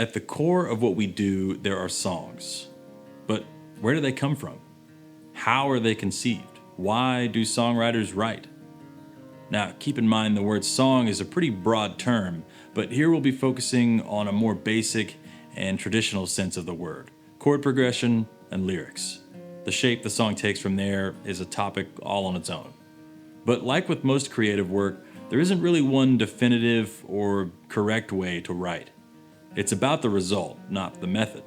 At the core of what we do, there are songs. But where do they come from? How are they conceived? Why do songwriters write? Now, keep in mind the word song is a pretty broad term, but here we'll be focusing on a more basic and traditional sense of the word: chord progression and lyrics. The shape the song takes from there is a topic all on its own. But like with most creative work, there isn't really one definitive or correct way to write. It's about the result, not the method.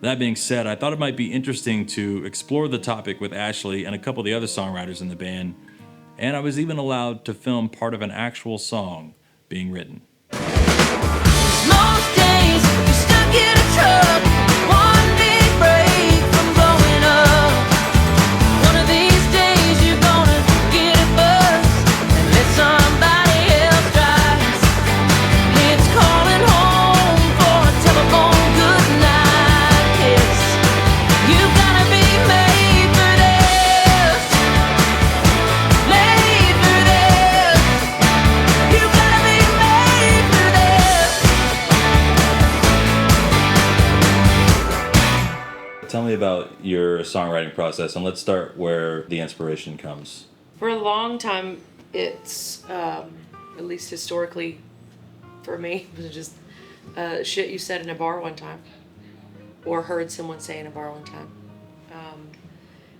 That being said, I thought it might be interesting to explore the topic with Ashley and a couple of the other songwriters in the band, and I was even allowed to film part of an actual song being written. Most days you're stuck in a truck, one big break from blowing up. One of these days you're gonna get a bus and let somebody else drive. It's calling home for a telephone goodnight kiss. You gotta be made for this, made for this. You gotta be made for this. Tell me about your songwriting process, and let's start where the inspiration comes. For a long time, it's, at least historically for me, it was just shit you said in a bar one time or heard someone say in a bar one time.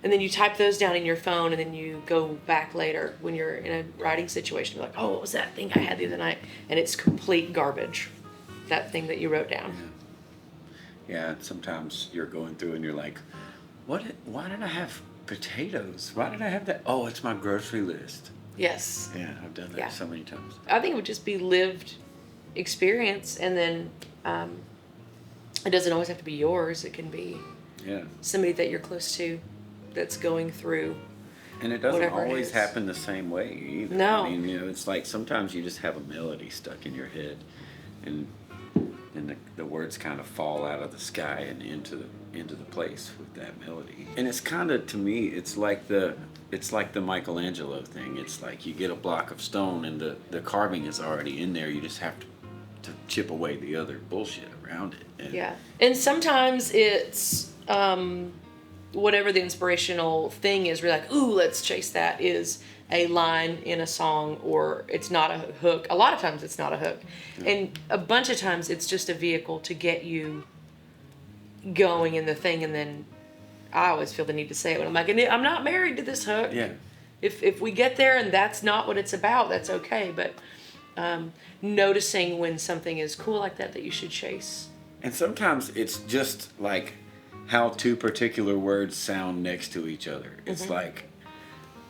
And then you type those down in your phone, and then you go back later when you're in a writing situation. You're like, oh, what was that thing I had the other night? And it's complete garbage, that thing that you wrote down. Yeah, sometimes you're going through and you're like, why did I have potatoes? Why did I have that? Oh, it's my grocery list. Yes. Yeah, I've done that Yeah. so many times. I think it would just be lived experience, and then it doesn't always have to be yours. It can be Yeah. somebody that you're close to that's going through. And it doesn't Whatever it always is. happen the same way either. No. I mean, it's like sometimes you just have a melody stuck in your head, and the words kind of fall out of the sky and into the place with that melody. And it's kind of, to me, it's like the Michelangelo thing. It's like you get a block of stone and the carving is already in there. You just have to chip away the other bullshit around it. And Yeah. And sometimes it's whatever the inspirational thing is, we're like, ooh, let's chase that, is a line in a song, or it's not a hook. A lot of times it's not a hook. And a bunch of times it's just a vehicle to get you going in the thing. And then I always feel the need to say it when I'm like, I'm not married to this hook. Yeah. If we get there and that's not what it's about, that's okay. But noticing when something is cool like that you should chase. And sometimes it's just like how two particular words sound next to each other. It's like,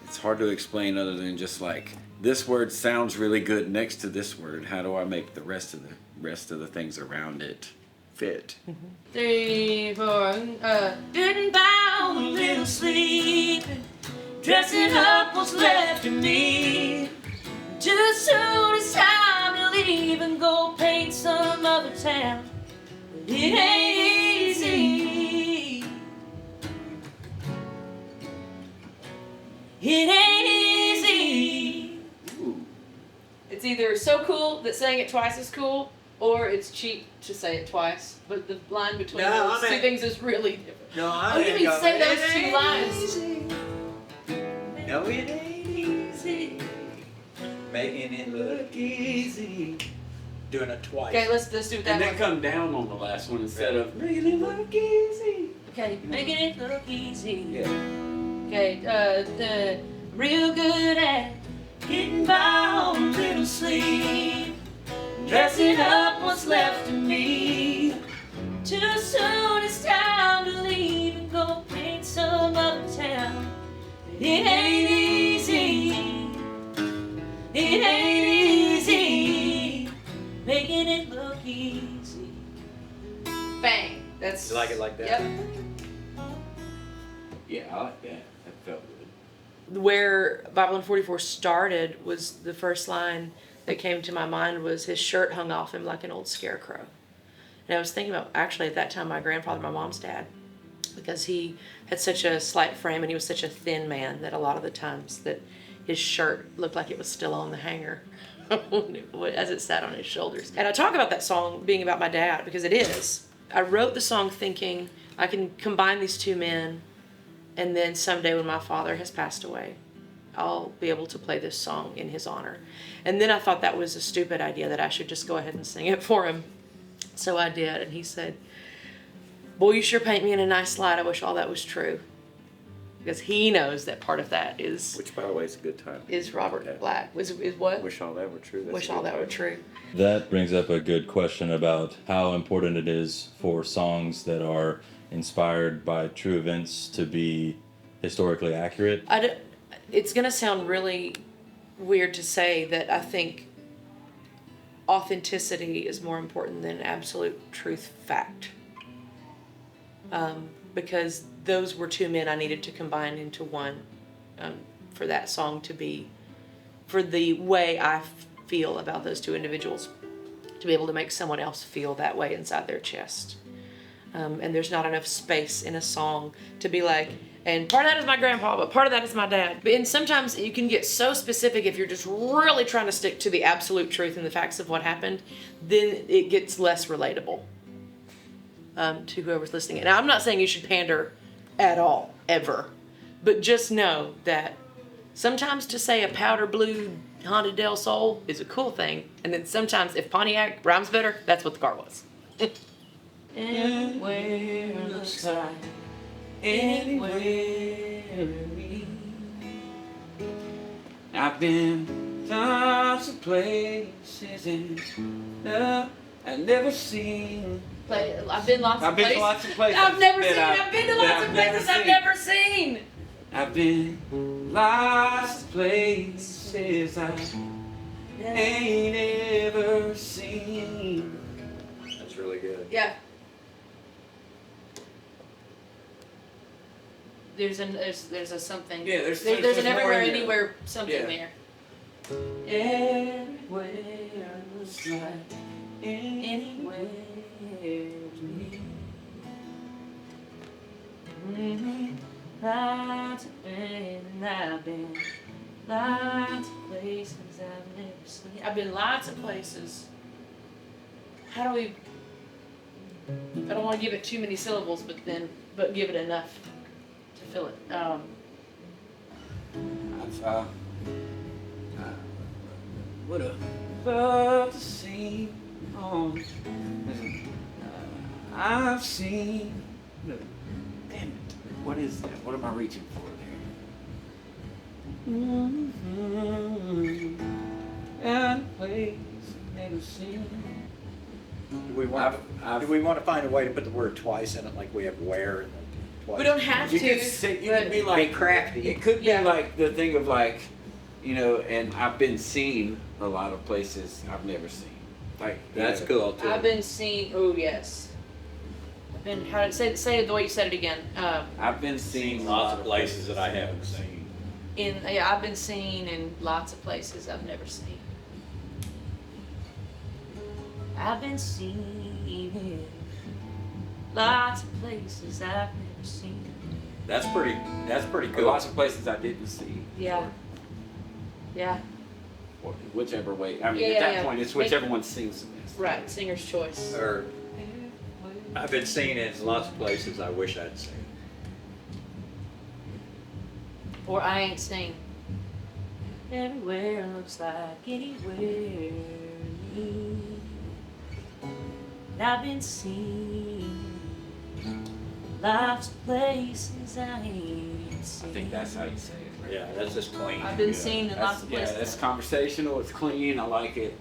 it's hard to explain other than just like, this word sounds really good next to this word. How do I make the rest of the things around it fit? 3, 4, didn't bow a little sleep, dressing up what's left of me. Too soon it's time to leave and go paint some other town. It ain't easy. It ain't easy. It's either so cool that saying it twice is cool, or it's cheap to say it twice. But the line between those two things is really different. No, Oh, you mean say those two lines? No, it ain't easy. Making it look easy. Doing it twice. Okay, let's do that And then one. come down on the last one instead of making it look easy. Okay, making it look easy. Yeah. Okay, the real good at getting by on a little sleep, dressing up what's left of me. Too soon it's time to leave and go paint some other town. It ain't easy. It ain't easy. Making it look easy. Bang. That's. You like it like that? Yep. Yeah, I like that. That felt good. Where Bible in 44 started was the first line that came to my mind was his shirt hung off him like an old scarecrow. And I was thinking about, actually at that time, my grandfather, my mom's dad, because he had such a slight frame and he was such a thin man that a lot of the times that his shirt looked like it was still on the hanger. as it sat on his shoulders. And I talk about that song being about my dad because it is. I wrote the song thinking I can combine these two men, and then someday when my father has passed away, I'll be able to play this song in his honor. And then I thought that was a stupid idea, that I should just go ahead and sing it for him. So I did, and he said, "Boy, you sure paint me in a nice light. I wish all that was true." Because he knows that part of that is... Which, by the way, is a good title. Is Robert Black. Is what? Wish all that were true. That's Wish a all good that were title. true. That brings up a good question about how important it is for songs that are inspired by true events to be historically accurate. It's going to sound really weird to say that I think authenticity is more important than absolute truth fact. Because those were two men I needed to combine into one for that song to be, for the way I feel about those two individuals, to be able to make someone else feel that way inside their chest. And there's not enough space in a song to be like, and part of that is my grandpa, but part of that is my dad. And sometimes you can get so specific if you're just really trying to stick to the absolute truth and the facts of what happened, then it gets less relatable to whoever's listening. Now, I'm not saying you should pander at all, ever. But just know that sometimes to say a powder blue Honda Del Sol is a cool thing. And then sometimes if Pontiac rhymes better, that's what the car was. Anywhere looks like anywhere. I've been lots of places and I've never seen. I've been lots of I've been places. to lots of places. I've never that seen. I've been to lots of places I've never seen. I've been lots of places I ain't ever seen. That's really good. Yeah. There's a something. Yeah, there's there's an more everywhere, in there. anywhere, something Yeah. there. Everywhere looks like anywhere to me. Lots of places I've been, lots of places I've never seen. I've been lots of places. How do we? I don't want to give it too many syllables, but give it enough to fill it. I've would have loved to see on. I've seen. Damn it! What is that? What am I reaching for there? And place I've never seen. Do we want to find a way to put the word twice in it, like we have where and twice? We don't have You to. could say, you but could be like Be crafty. It could be Yeah. like the thing of like, and I've been seen a lot of places I've never seen. Like That's cool too. I've been seen. Oh yes. I've been. How to say it the way you said it again? I've been seen Seen lots of places that I haven't seen. I've been seen in lots of places I've never seen. I've been seen in lots of places I've never seen. That's pretty Or cool. lots of places I didn't see. Yeah. Yeah. Or whichever way. I mean, Yeah, at yeah, that yeah. point, it's whichever one sings the best. Right. Singer's choice. Or I've been seen in lots of places I wish I'd seen. Or I ain't seen. Everywhere looks like anywhere. And I've been seen lots of places I ain't seen. I think that's how you say it. Right? Yeah, that's just clean. I've been Yeah. seen in lots of Yeah, places. that's conversational. It's clean. I like it.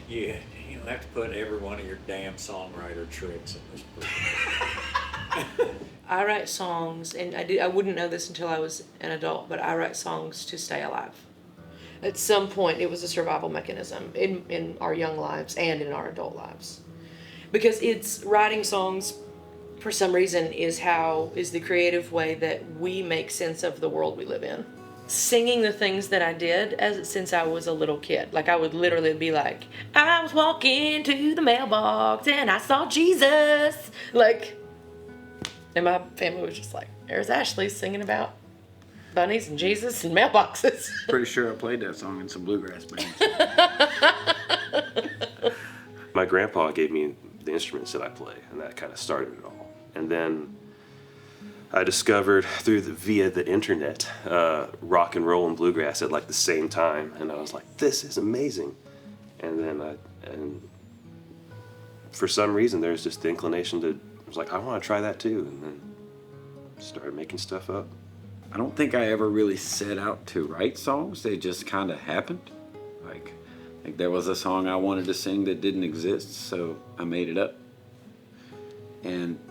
Yeah, you don't have to put every one of your damn songwriter tricks in this book. I write songs, and I wouldn't know this until I was an adult, but I write songs to stay alive. At some point, it was a survival mechanism in our young lives and in our adult lives. Because it's writing songs, for some reason, is the creative way that we make sense of the world we live in. Singing the things that I did since I was a little kid. Like I would literally be like, I was walking to the mailbox and I saw Jesus. Like, and my family was just like, there's Ashley singing about bunnies and Jesus and mailboxes. Pretty sure I played that song in some bluegrass bands. My grandpa gave me the instruments that I play, and that kind of started it all. And then I discovered via the internet rock and roll and bluegrass at like the same time, and I was like, this is amazing. And then for some reason there's just the inclination to, I was like, I want to try that too, and then started making stuff up. I don't think I ever really set out to write songs. They just kind of happened. Like there was a song I wanted to sing that didn't exist, so I made it up.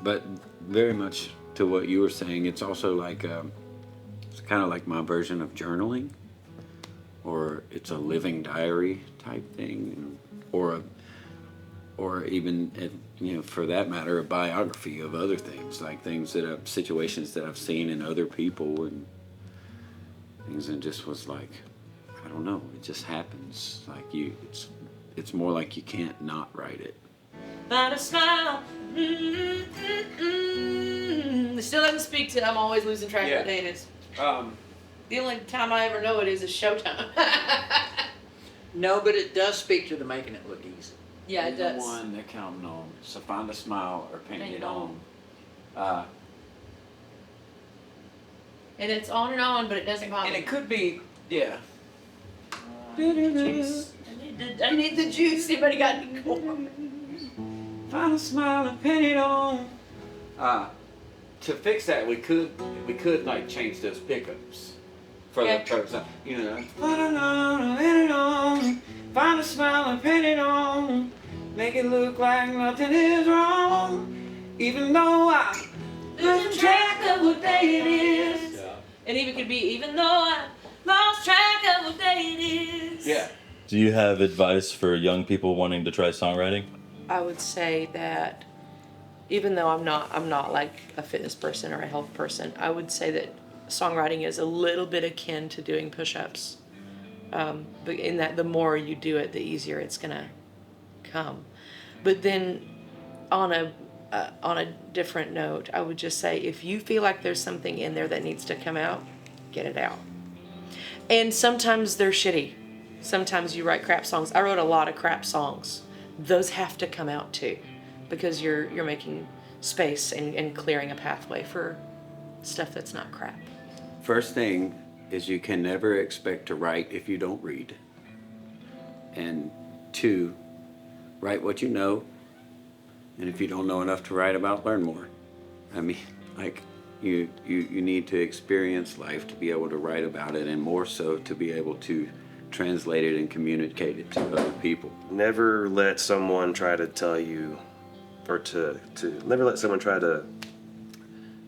But very much to what you were saying, it's also like it's kind of like my version of journaling, or it's a living diary type thing, or even, for that matter, a biography of other things, like situations that I've seen in other people and things, and just was like, I don't know, it just happens. Like it's more like you can't not write it. Find a smile. It still doesn't speak to. I'm always losing track of what day it is. The only time I ever know it is showtime. No, but it does speak to the making it look easy. Yeah, it does. The one they're counting on. So find a smile or paint it on. And it's on, but it doesn't bother And me. it could be, yeah. Juice. I need the juice. Anybody got any corn? Find a smile and paint it on. To fix that, we could like change those pickups for the purpose. Find a smile and paint it on. Make it look like nothing is wrong. Even though I lose track of what day it is. Yeah. And even could be even though I lost track of what day it is. Yeah. Do you have advice for young people wanting to try songwriting? I would say that even though I'm not like a fitness person or a health person, I would say that songwriting is a little bit akin to doing push-ups. But in that the more you do it, the easier it's gonna come. But then on a different note, I would just say if you feel like there's something in there that needs to come out, get it out. And sometimes they're shitty. Sometimes you write crap songs. I wrote a lot of crap songs. Those have to come out too, because you're making space and clearing a pathway for stuff that's not crap. First thing is you can never expect to write if you don't read. And 2, write what you know. And if you don't know enough to write about, learn more. I mean, like you need to experience life to be able to write about it, and more so to be able to translate it and communicate it to other people. Never let someone try to tell you, or to never let someone try to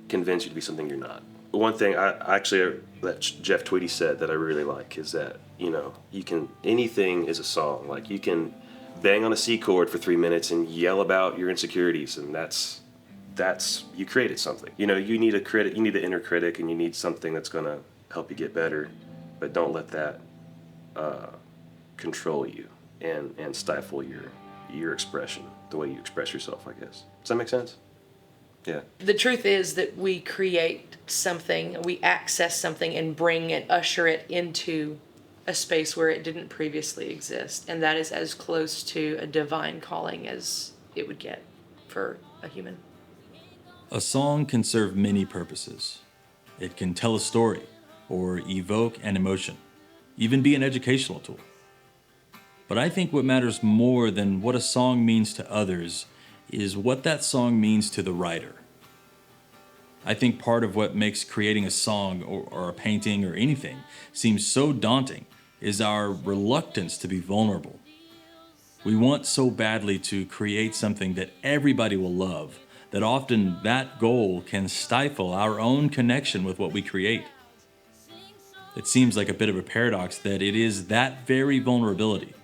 convince you to be something you're not. One thing that Jeff Tweedy said that I really like is that, anything is a song. Like you can bang on a C chord for 3 minutes and yell about your insecurities, and that's you created something. You need a critic, you need the inner critic, and you need something that's gonna help you get better, but don't let that control you and stifle your expression, the way you express yourself, I guess. Does that make sense? Yeah. The truth is that we create something, we access something and bring and usher it into a space where it didn't previously exist. And that is as close to a divine calling as it would get for a human. A song can serve many purposes. It can tell a story or evoke an emotion, even be an educational tool. But I think what matters more than what a song means to others is what that song means to the writer. I think part of what makes creating a song or a painting or anything seem so daunting is our reluctance to be vulnerable. We want so badly to create something that everybody will love that often that goal can stifle our own connection with what we create. It seems like a bit of a paradox that it is that very vulnerability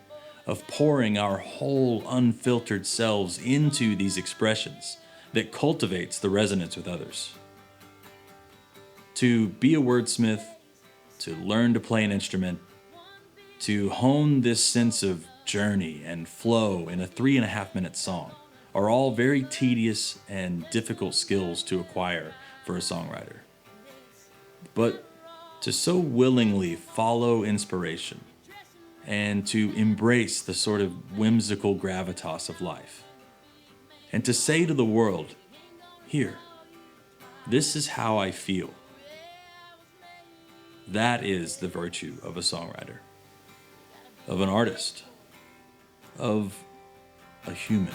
of pouring our whole unfiltered selves into these expressions that cultivates the resonance with others. To be a wordsmith, to learn to play an instrument, to hone this sense of journey and flow in a 3.5-minute song are all very tedious and difficult skills to acquire for a songwriter. But to so willingly follow inspiration and to embrace the sort of whimsical gravitas of life, and to say to the world, here, this is how I feel. That is the virtue of a songwriter, of an artist, of a human.